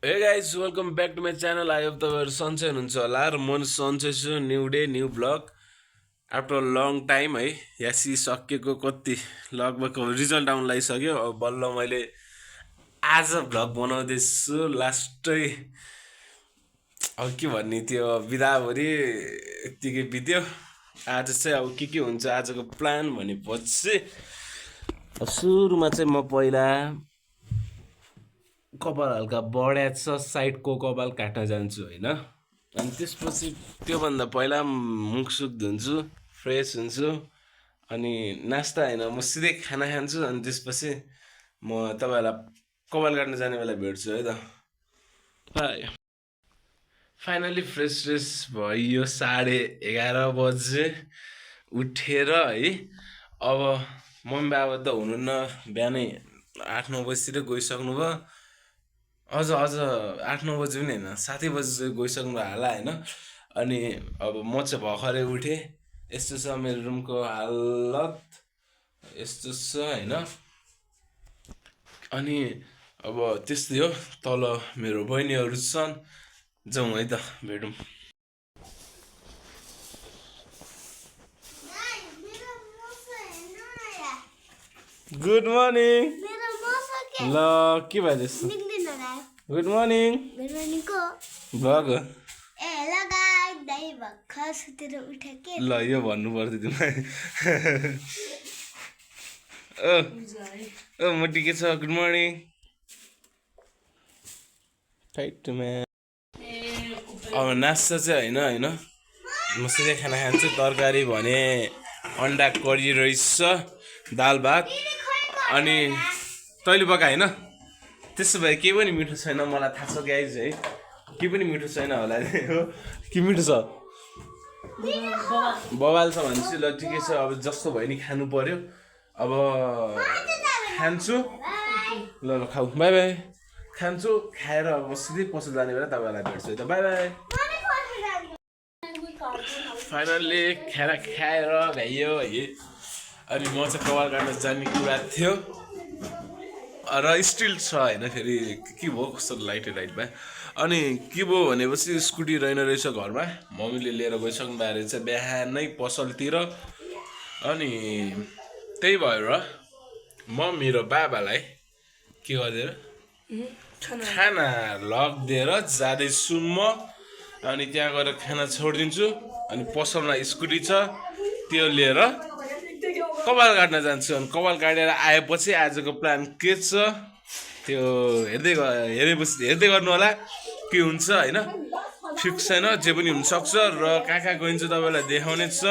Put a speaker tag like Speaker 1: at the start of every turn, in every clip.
Speaker 1: Hey guys, welcome back to my channel. I hope तपाईँहरू सन्चै हुनुहुन्छ होला र म सन्चै छु. New day new blog after long time है. यासी सकिएको कति लगभग रिजल्ट आउन लागिसक्यो. अब बल्ल मैले आज भ्लग बनाउँदैछु. लास्टै अब के भन्ने त्यो बिदाभरि यत्तिकै बित्यो. आज चाहिँ अब के हुन्छ आजको प्लान भनेपछि सुरुमा चाहिँ म पहिला कपाल हल्का बढाएको छ साइडको कपाल काट्न जान्छु होइन. अनि त्यसपछि त्योभन्दा पहिला मुखसुख धुन्छु, फ्रेस हुन्छु, अनि नास्ता होइन म सिधै खाना खान्छु. अनि त्यसपछि म तपाईँहरूलाई कपाल काट्न जाने बेला भेट्छु है त. फाइनली फ्रेस भयो. 11:30 बजे उठेर है. अब मम्मी बाबा त हुनुहुन्न, बिहानै 8-9 बजीतिर गइसक्नु भयो. अझ 8-9 बजी पनि होइन, 7 बजी चाहिँ गइसक्नु होला होइन. अनि अब म चाहिँ भर्खरै उठेँ. यस्तो छ मेरो रुमको हालत, यस्तो छ होइन. अनि अब त्यस्तै हो. तल मेरो बहिनीहरू छन्, जाउँ है त भेटौँ. Good morning. ल के भइरहेछ? Good morning. भग ल यो भन्नु पर्थ्यो तिमीलाई. ओ मोटी के छ? Good morning. अब नास्ता चाहिँ होइन म सिधै खाना खान्छु. तरकारी भने अन्डा करी रहेछ, दाल भात. अनि तैँले पका होइन? त्यसो भए केही पनि मिठो छैन, मलाई थाहा छ गाइज है. केही पनि मिठो छैन होला हो. के मिठो छ? बबाल छ भनेपछि ल ठिकै छ. अब जस्तो भयो नि खानु पर्यो. अब खान्छु. ल खाऊ. By by. खान्छु. खाएर अब सिधै पसल जाने बेला तपाईँहरूलाई भेट्छु त. By by. फाइनल्ली खाएर भ्याइयो है. अनि म चाहिँ कपाल काट्न जाने कुरा थियो र स्टिल छ होइन. फेरि के भयो कस्तो लाइट भयो. अनि के भयो भनेपछि स्कुटी रहेन रहेछ घरमा. मम्मीले लिएर गइसक्नु भएको रहेछ बिहानै पसलतिर. अनि त्यही भएर म मेरो बाबालाई के गरिदिएर खाना लगिदिएर जाँदैछु म. अनि त्यहाँ गएर खाना छोडिदिन्छु. अनि पसलमा स्कुटी छ, त्यो लिएर कपाल काट्न जान्छु. अनि कपाल काटेर आएपछि आजको प्लान के छ त्यो हेर्दै गर्नु होला. के हुन्छ होइन, फिक्स छैन. जे पनि हुनसक्छ. र कहाँ गइन्छ तपाईँलाई देखाउने छ.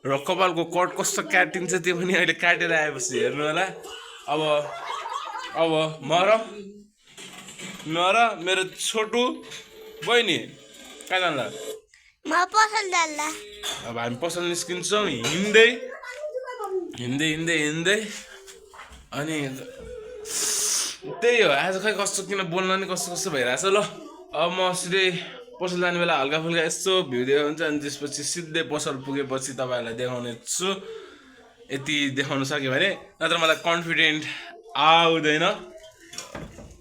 Speaker 1: र कपालको कट कस्तो काटिन्छ त्यो पनि अहिले काटेर आएपछि हेर्नु होला. अब म र मेरो छोटु बहिनी कहाँ जान्ला? अब हामी पसल निस्किन्छौँ हिँड्दै. अनि त्यही हो. आज खै कस्तो किन बोल्न नि कस्तो भइरहेछ. ल अब म सिधै पसल जाने बेला हल्का फुल्का यस्तो भ्यू देखाउँछ. अनि त्यसपछि सिधै पसल पुगेपछि तपाईँहरूलाई देखाउने छु. यति देखाउनु सक्यो भने, नत्र मलाई कन्फिडेन्ट आउँदैन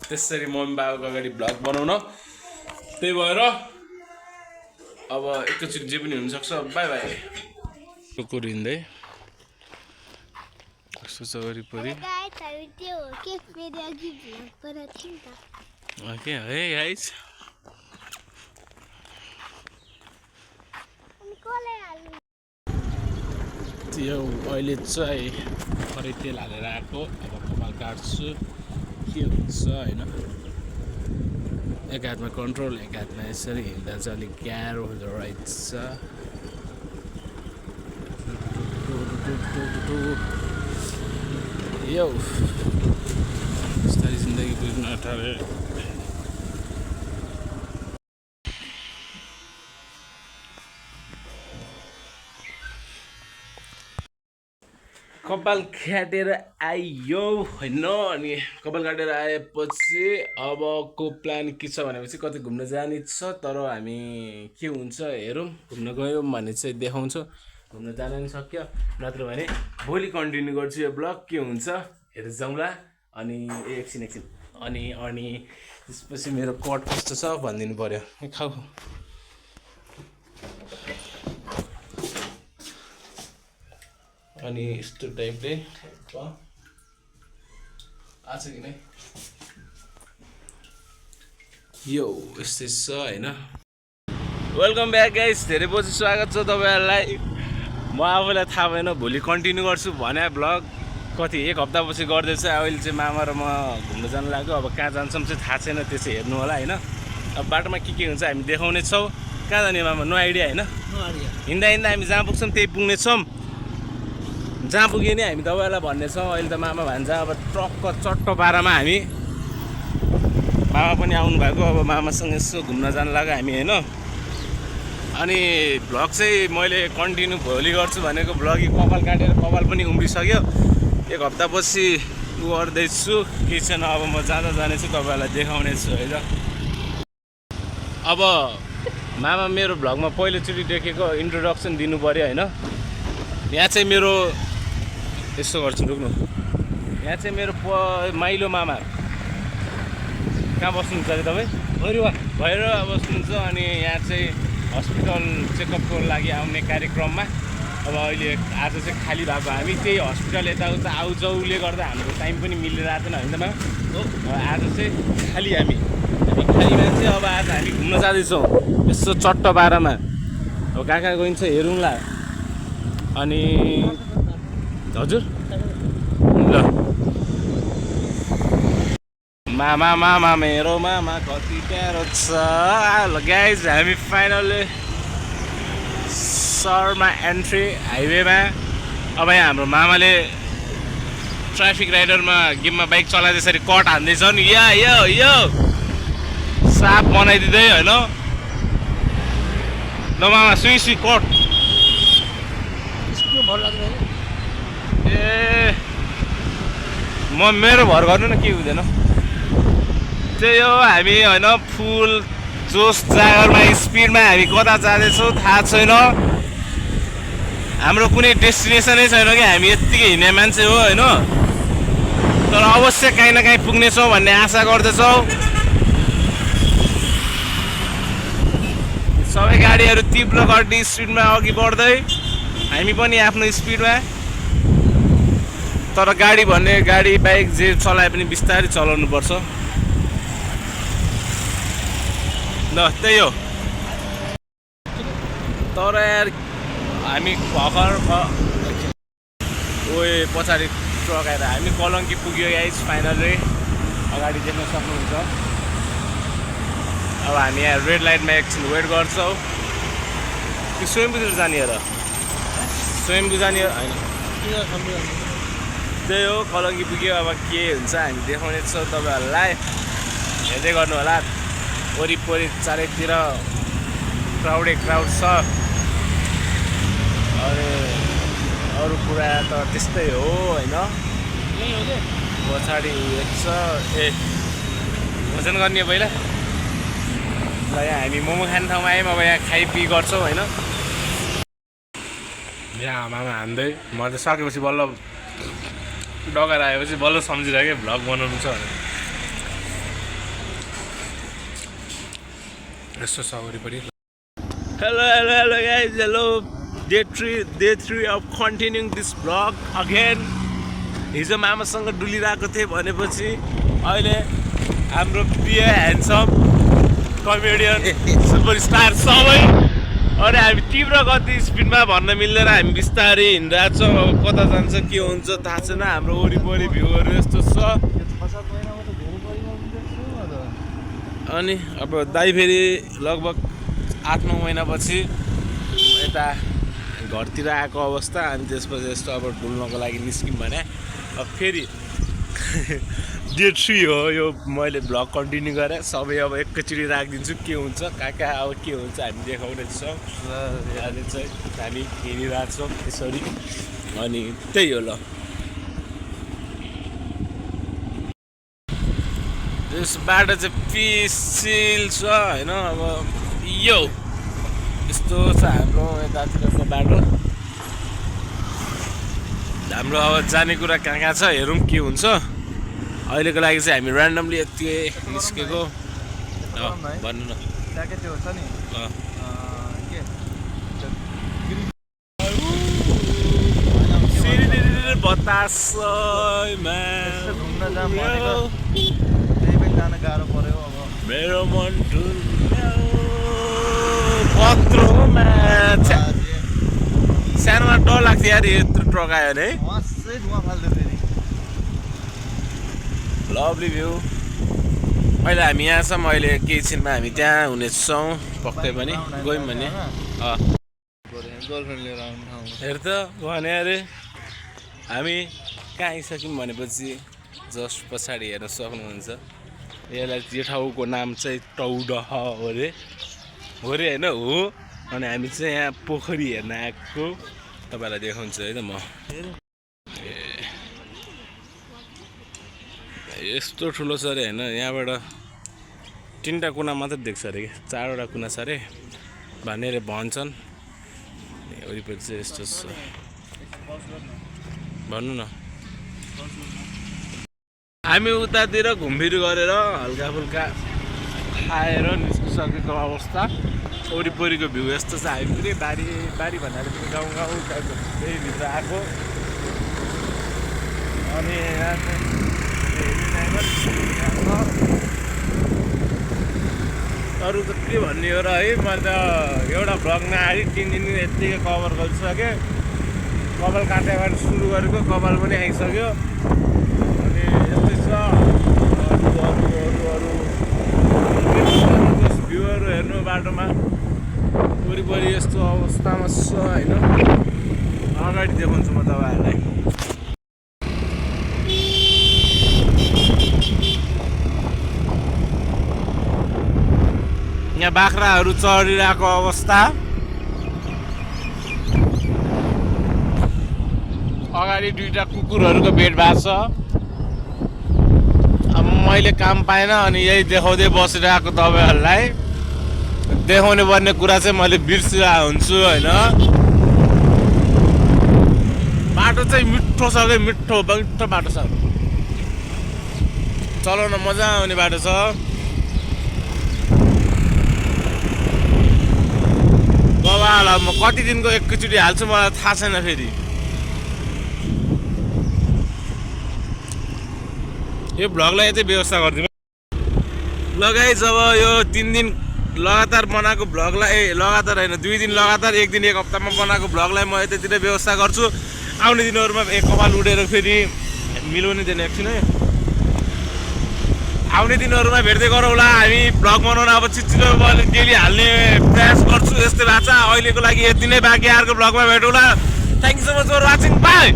Speaker 1: त्यसरी मम्मी बाबाको अगाडि भ्लग बनाउन. त्यही भएर अब एकैचोटि जे पनि हुनसक्छ. By by. कुकुर हिँड्दै कस्तो छ वरिपरि. ओके है गाइस. त्यो अहिले चाहिँ खरै तेल हालेर आएको. अब कपाल काट्छु. के हुन्छ होइन. एक हातमा कन्ट्रोल, एक हातमा यसरी हिँड्दा चाहिँ अलिक गाह्रो हुँदो रहेछ. यो बिस्तारै जिन्दगी बुझ्न अठारे. कपाल काटेर आइयो होइन. अनि कपाल काटेर आएपछि अबको प्लान के छ भनेपछि कतै घुम्न जाने छ. तर हामी के हुन्छ हेरौँ. घुम्न गयौँ भने चाहिँ देखाउँछु. घुम्न जान नि सक्यो. नत्र भने भोलि कन्टिन्यू गर्छु यो ब्लग. के हुन्छ हेरेर जाउँला. अनि एकछिन अनि त्यसपछि मेरो कट कस्तो छ भनिदिनु पर्यो खाऊ अनि यस्तो टाइपले आछ कि नै यो यस्तै छ हैन वेलकम ब्याक गाइस धेरै पछि स्वागत छ तपाईहरुलाई म आफैलाई थाहा भएन भोलि कन्टिन्यू गर्छु भने ब्लग कति एक हप्तापछि गर्दैछ अहिले चाहिँ मामा र म घुम्न जान लाग्यो अब कहाँ जान्छौँ चाहिँ थाहा छैन त्यो चाहिँ हेर्नु होला हैन अब बाटोमा के हुन्छ हामी देखाउने छौँ कहाँ जाने मामा नो आइडिया हैन हिँड्दा हिँड्दा हामी जहाँ पुग्छौँ त्यही पुग्ने छौँ जहाँ पुग्यो नि हामी तपाईँलाई भन्ने छौँ अहिले त मामा भन्छ अब ट्रक्क चट्टो पारामा हामी मामा पनि आउनु भएको अब मामासँग यसो घुम्न जान लाग्यो हामी हैन अनि भ्लग चाहिँ मैले कन्टिन्यू भोलि गर्छु भनेको भ्लग कपाल काटेर कपाल पनि उम्रिसक्यो एक हप्तापछि गर्दैछु केही छैन अब म जाँदा जानेछु तपाईँहरूलाई देखाउने छु है त अब मामा मेरो भ्लगमा पहिलोचोटि देखेको इन्ट्रोडक्सन दिनु पर्यो हैन यहाँ चाहिँ मेरो यसो गर्छु रुक्नु यहाँ चाहिँ मेरो माइलो मामा कहाँ बस्नुहुन्छ अरे तपाईँ भैरवा बस्नुहुन्छ अनि यहाँ चाहिँ हस्पिटल चेकअपको लागि आउने कार्यक्रममा अब अहिले आज चाहिँ खाली भएको हामी त्यही हस्पिटल यताउता आउजाउले गर्दा हाम्रो टाइम पनि मिलिरहेको थिएन होइन त आज चाहिँ खाली हामी खाली मान्छे अब आज हामी घुम्न जाँदैछौँ यसो चट्टो पारामा अब कहाँ कहाँ गइन्छ हेरौँला अनि हजुर ल मामा मामा मेरो मामा कति प्यारो छ गाइज हामी फाइनली शर्मा एन्ट्री हाइवेमा अब यहाँ हाम्रो मामाले ट्राफिक राइडरमा गेममा बाइक चलाउँदै यसरी कट हान्दैछन् यो साप बनाइदिँदै होइन ल मामा सुई कट ए म मेरो भर गर्नु न के हुँदैन त्यही हो हामी होइन फुल जोस जागरमा स्पिडमा हामी कता जाँदैछौँ थाहा छैन हाम्रो कुनै डेस्टिनेसनै छैन कि हामी यत्तिकै हिँड्ने मान्छे हो होइन तर अवश्य काहीँ न काहीँ पुग्नेछौँ भन्ने आशा गर्दछौँ सबै गाडीहरू तीव्र गति स्पिडमा अघि बढ्दै हामी पनि आफ्नो स्पिडमा तर गाडी बाइक जे चलाए पनि बिस्तारै चलाउनु पर्छ ल त्यही हो तर यार हामी भर्खर पछाडि ट्रक आएर हामी कलङ्की पुग्यो गाइस फाइनली अगाडि देख्न सक्नुहुन्छ अब हामी यहाँ रेड लाइटमा एकछिन वेट गर्छौँ कि स्वयम्भूतिर जाने र स्वयम्भू जाने होइन त्यही हो कलङ्की पुग्यो अब के हुन्छ हामी देखाउने छौँ तपाईँहरूलाई हेर्दै गर्नु होला वरिपरि चारैतिर क्राउड छ अरू कुरा त त्यस्तै हो होइन पछाडि छ भोजन गर्ने पहिला ल यहाँ हामी मोमो खाने ठाउँमा आयौँ अब यहाँ खाइपी गर्छौँ होइन यहाँ आमामा हान्दै म त सकेपछि बल्ल डगर आएपछि बल्ल सम्झिरहेको भ्लग बनाउनु छ भनेर यसो छ वरिपरि hello guys hello day 3 of continuing this vlog again हिजो मामासँग डुलिरहेको थिएँ भनेपछि अहिले हाम्रो प्रिय ह्यान्डसम कमेडियन सुपरस्टार सबै अनि हामी तीव्र गति स्पिडमा भन्न मिल्दैन हामी बिस्तारै हिँडिरहेको छौँ अब कता जान्छ के हुन्छ थाहा छैन हाम्रो वरिपरि भ्यूहरू यस्तो छ अनि अब दाइ फेरि लगभग 8-9 महिनापछि यता घरतिर आएको अवस्था अनि त्यसपछि यस्तो अब डुल्नको लागि निस्क्यौँ भने अब फेरि डे 3 हो यो मैले भ्लग कन्टिन्यू गरेँ सबै अब एकैचोटि राखिदिन्छु के हुन्छ कहाँ अब के हुन्छ हामी देखाउने छौँ अहिले चाहिँ हामी हिँडिरहेको छौँ यसरी अनि त्यही हो ल यस बाटो चाहिँ पिसिल छ होइन अब यो यस्तो छ हाम्रो यतातिरको बाटो हाम्रो अब जाने कुरा कहाँ छ हेरौँ के हुन्छ अहिलेको लागि चाहिँ हामी ऱ्यान्डमली यति निस्केको भन्नु न
Speaker 2: त्यो छ नि के
Speaker 1: बतासमा
Speaker 2: घुम्न जाम भनेको त्यही पनि जान गाह्रो पर्यो अब
Speaker 1: मेरो मन पत्रोमा सानोमा डर लाग्थ्यो यार यत्रो ट्रक आयो भने
Speaker 2: मसै धुवा फाल्दै फेरि
Speaker 1: लभली भ्यू अहिले हामी यहाँसम्म अहिले केही छिनमा हामी त्यहाँ हुनेछौँ पक्कै पनि गयौँ भने
Speaker 2: गर्लफ्रेन्ड लिएर आउनु ठाउँ
Speaker 1: हेर त भने अरे हामी कहाँ आइसक्यौँ भनेपछि जस्ट पछाडि हेर्न सक्नुहुन्छ यसलाई यो ठाउँको नाम चाहिँ टौडह हो अरे होइन हो अनि हामी चाहिँ यहाँ पोखरी हेर्न आएको तपाईँलाई देखाउँछु है त म यस्तो ठुलो छ अरे होइन यहाँबाट 3टा कुना मात्रै देख्छ अरे कि 4वटा कुना छ अरे भनेर भन्छन् वरिपरि चाहिँ यस्तो छ भन्नु न हामी उतातिर घुमफिर गरेर हल्का फुल्का खाएर निस्किसकेको अवस्था वरिपरिको भ्यू यस्तो छ हामी पनि बारी भनेर पनि गाउँ त्यही भित्र आएको अनि अरू त के भन्ने हो र है मैले त एउटा भ्लगमा आयो 3 दिन यत्तिकै कभर गरिसकेँ कपाल काटेबाट सुरु गरेको कपाल पनि आइसक्यो अनि यस्तै छ अरू भ्यूहरू हेर्नु बाटोमा वरिपरि यस्तो अवस्थामा छ होइन अगाडि देखाउँछु म तपाईँहरूलाई यहाँ बाख्राहरू चढिरहेको अवस्था अगाडि 2टा कुकुरहरूको भेट भएको छ अब मैले काम पाएन अनि यही देखाउँदै बसिरहेको तपाईँहरूलाई देखाउने पर्ने कुरा चाहिँ मैले बिर्सिरहेको हुन्छु होइन बाटो चाहिँ मिठो छ कि मिठो बाटो छ चलाउन मजा आउने बाटो छ बाबालाई म कति दिनको एकैचोटि हाल्छु मलाई थाहा छैन फेरि यो भ्लगलाई यतै व्यवस्था गरिदिनु लगाइ जब यो 3 दिन लगातार बनाएको भ्लगलाई लगातार होइन 2 दिन लगातार 1 दिन 1 हप्तामा बनाएको भ्लगलाई म यतैतिर व्यवस्था गर्छु आउने दिनहरूमा एक कपाल उडेर फेरि मिलाउने दिने एकछिन है आउने दिनहरूमा भेट्दै गरौँला हामी भ्लग बनाउन अब छिटो डेली हाल्ने प्रयास गर्छु यस्तै भएको छ अहिलेको लागि यति नै बाँकी अर्को भ्लगमा भेटौँला thank you so much for watching by